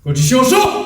Gojushiho Sho!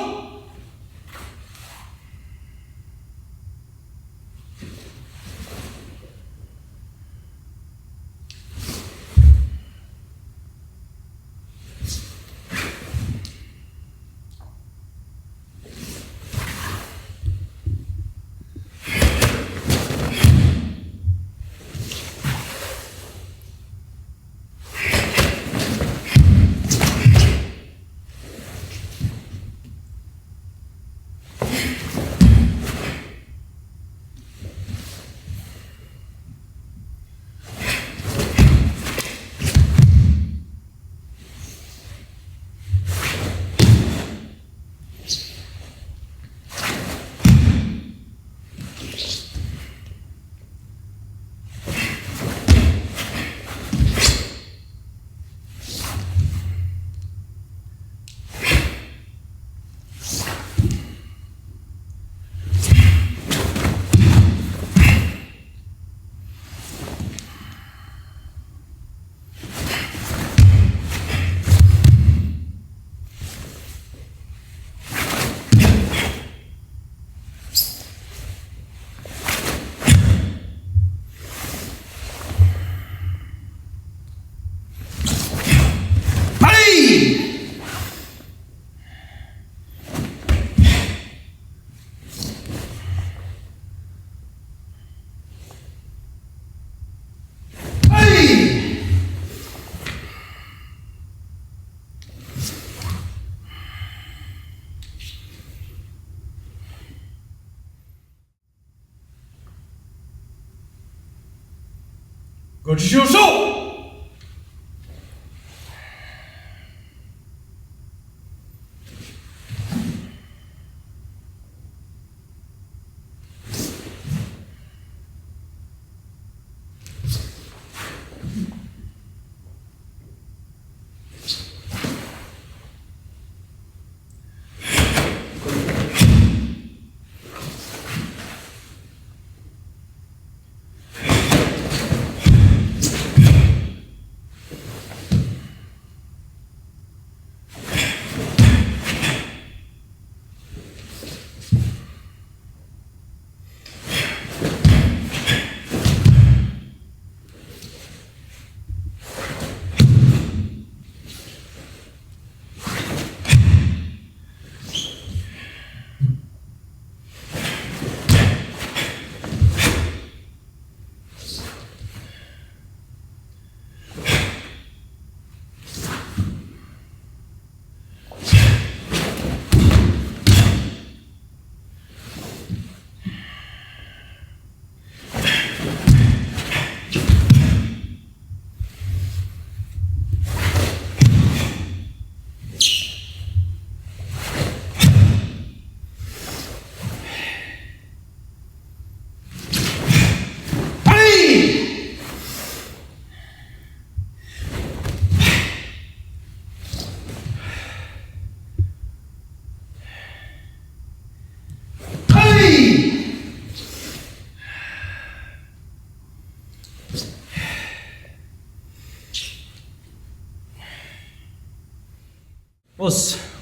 Gojushiho Sho!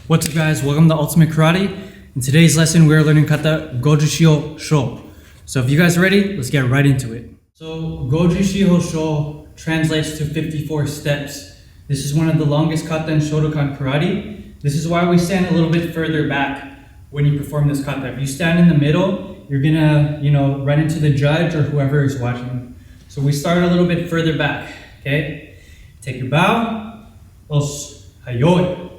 What's up guys, welcome to Ultimate Karate. In today's lesson we're learning kata Gojushiho Sho. So if you guys are ready, let's get right into it. So Gojushiho Sho translates to 54 steps. This is one of the longest kata in Shotokan karate. This is why we stand a little bit further back when you perform this kata. If you stand in the middle, you're gonna, run into the judge or whoever is watching. So we start a little bit further back, okay? Take your bow, HEIAN.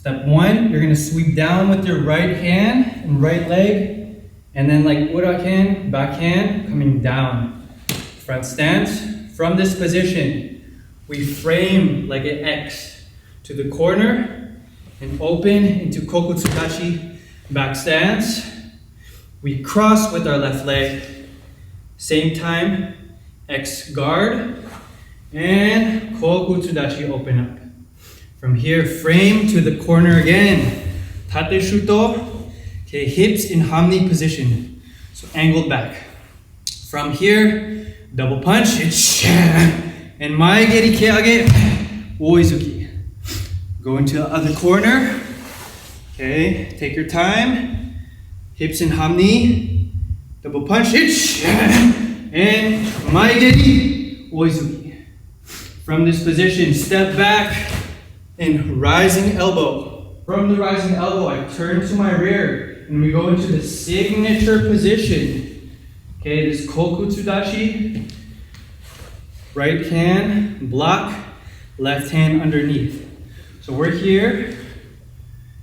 Step one, you're gonna sweep down with your right hand and right leg, and then like uraken, backhand, coming down. Front stance. From this position, we frame like an X to the corner and open into kokutsudachi, back stance. We cross with our left leg. Same time, X guard, and kokutsudachi, open up. From here, frame to the corner again. Tate shuto. Okay, hips in hamni position. So angled back. From here, double punch. And mae geri keage. Oizuki. Go into the other corner. Okay, take your time. Hips and hamni. Double punch, ich. And maigeri, oizuki. From this position, step back and rising elbow. From the rising elbow, I turn to my rear and we go into the signature position. Okay, this kokutsudashi. Right hand, block, left hand underneath. So we're here.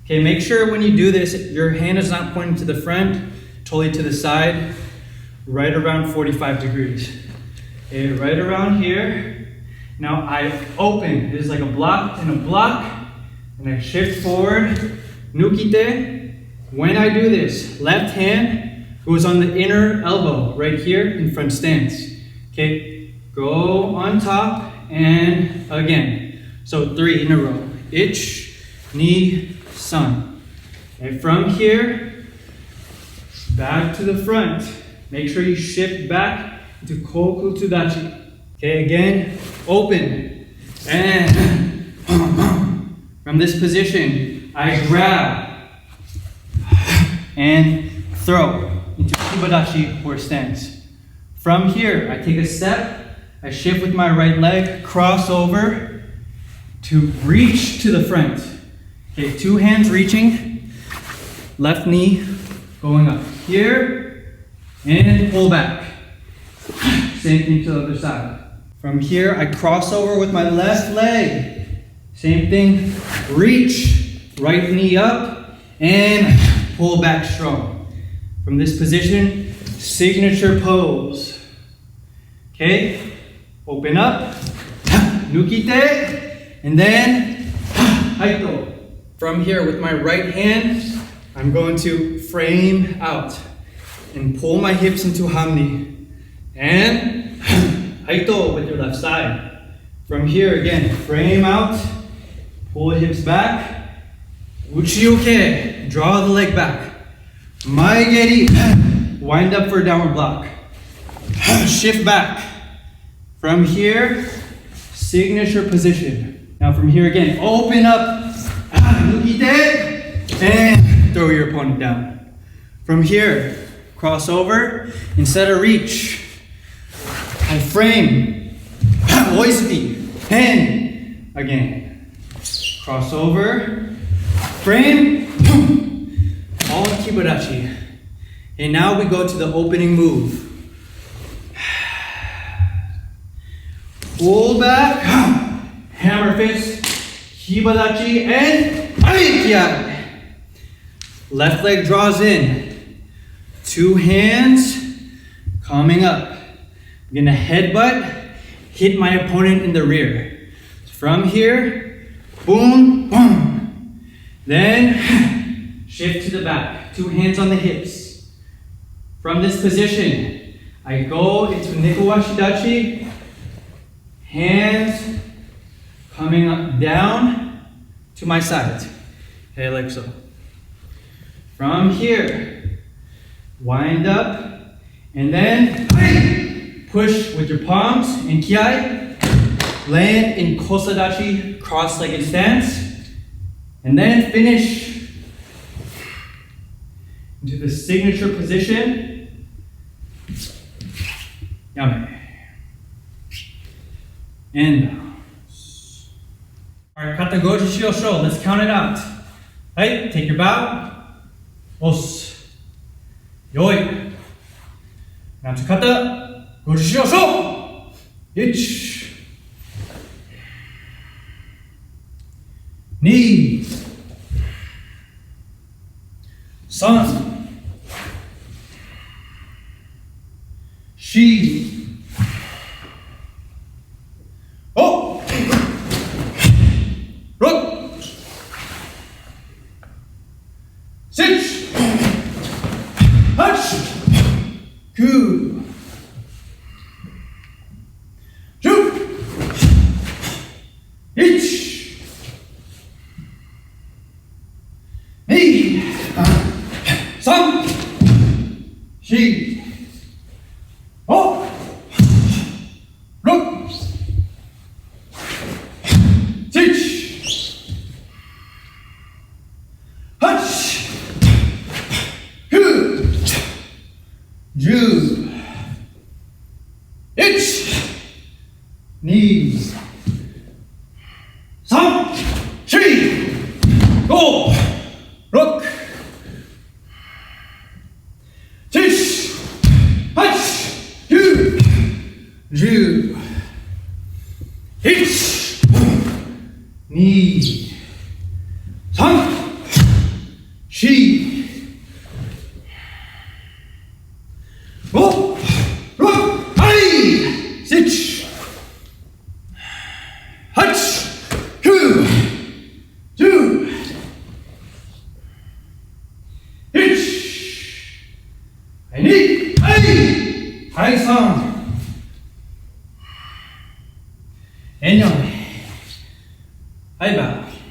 Okay, make sure when you do this, your hand is not pointing to the front, totally to the side, right around 45 degrees. Okay, right around here. Now I open, this is like a block and a block, and I shift forward, nukite. When I do this, left hand goes on the inner elbow, right here in front stance. Okay, go on top and again. So 3 in a row. Ich, ni, san. Okay, from here, back to the front. Make sure you shift back into kokutsudachi. Okay, again, open. And from this position, I grab and throw into kibadashi or stance. From here, I take a step. I shift with my right leg, cross over to reach to the front. Okay, 2 hands reaching, left knee going up here, and pull back. Same thing to the other side. From here, I cross over with my left leg. Same thing, reach, right knee up, and pull back strong. From this position, signature pose. Okay? Open up, nukite, and then haito. From here, with my right hand, I'm going to frame out and pull my hips into hamni. And haito with your left side. From here, again, frame out, pull the hips back, uchioke, draw the leg back. Maigeri, wind up for a downward block. Shift back. From here, signature position. Now from here again, open up, nukite, and throw your opponent down. From here, cross over, instead of reach, I frame, oizuki, and again. Cross over, frame, all kibadashi. And now we go to the opening move. Pull back, hammer fist, hibadachi, and aikiai. Left leg draws in. 2 hands coming up. I'm gonna headbutt, hit my opponent in the rear. From here, boom, boom. Then shift to the back. 2 hands on the hips. From this position, I go into nikowashidachi. Hands coming up down to my sides. Okay, like so. From here, wind up, and then push with your palms in kiai. Land in kosadachi, cross-legged stance. And then finish into the signature position. Yame. And down. Alright, KATA Gojushiho Sho. Let's count it out. Right, take your bow. Os. Yoi. Now to KATA Gojushiho Sho. Ich. Ni. San. Shi. 2、3、4、5、6、7、8、9、10、1、2、3、4、5、6、はい、7、8、9、10、1、はい、2、はい、はい、3、はい、4、はい、バイ。